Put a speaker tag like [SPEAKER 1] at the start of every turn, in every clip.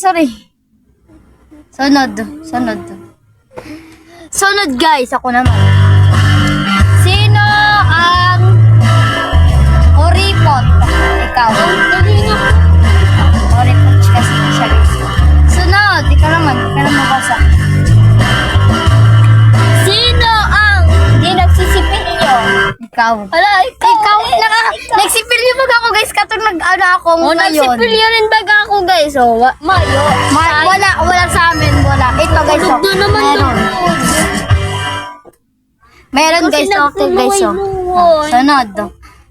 [SPEAKER 1] sorry. Sunod guys, ako naman. Sino ang kuripot? Ikaw. Kuripot kasi siya guys. Sunod, ikaw naman basa. Sino ang di nagsisipilyo? Ikaw.
[SPEAKER 2] Ala, ikaw.
[SPEAKER 1] Nagsipilyo ba ako guys? Katong ako ngayon.
[SPEAKER 2] Nagsipilyo rin baga ako guys. Oh, mayo.
[SPEAKER 1] Wala sa amin, wala. Ito guys, oh.
[SPEAKER 2] Doon naman
[SPEAKER 1] Meron. Meron guys, okay guys, oh.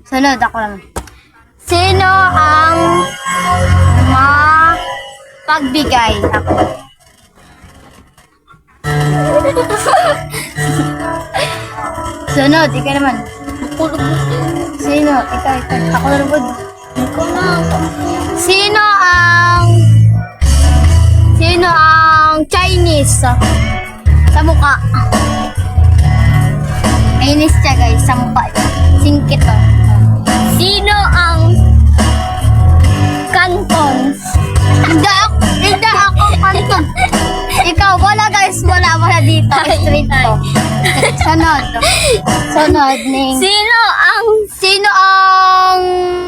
[SPEAKER 1] Sunod ako lang. Sino ang pagbigay? Ako. Sunod, ikaw naman. Sino? Ikaw. Ako na rin.
[SPEAKER 2] Ikaw na.
[SPEAKER 1] Sino ang Chinese sa mukha? Chinese siya guys, sa mukha. Singkit to.
[SPEAKER 2] Sino ang Cantons?
[SPEAKER 1] Hindi ako kanton. Ikaw, wala guys, wala dito. Straight to. Sunod ning. Sino ang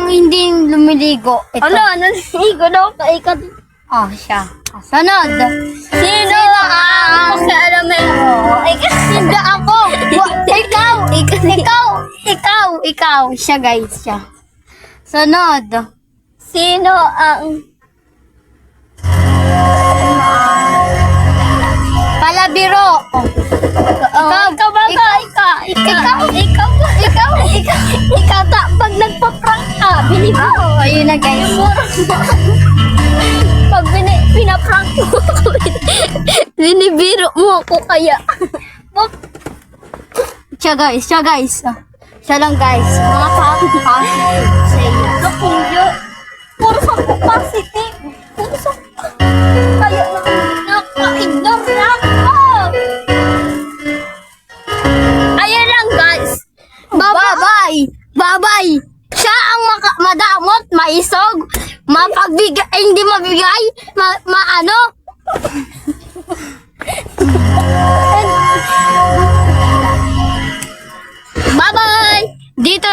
[SPEAKER 1] hindi lumiligo? Ito.
[SPEAKER 2] Naligo daw ka ikat.
[SPEAKER 1] Oh, siya. Sunod.
[SPEAKER 2] Sino ang
[SPEAKER 1] Hindi ako. Ikaw. Siya guys, siya. Sunod.
[SPEAKER 2] Sino ang
[SPEAKER 1] Palabiro.
[SPEAKER 2] ikaw ba? Ikaw ta pag nagpa-prank ka, binibiro.
[SPEAKER 1] Oh, ayun na guys.
[SPEAKER 2] Pag pinaprank mo ako, binibiro mo ako kaya.
[SPEAKER 1] Siya guys. Siya lang guys. Mga positive sa iyo.
[SPEAKER 2] Nakuyo. Puro sa positive. Puro sa kaya naka-ignore na ako. Ayan lang guys.
[SPEAKER 1] Bye-bye. Siya ang madamot, maisog, mapagbigay, hindi mabigay, maano. Bye-bye. Dito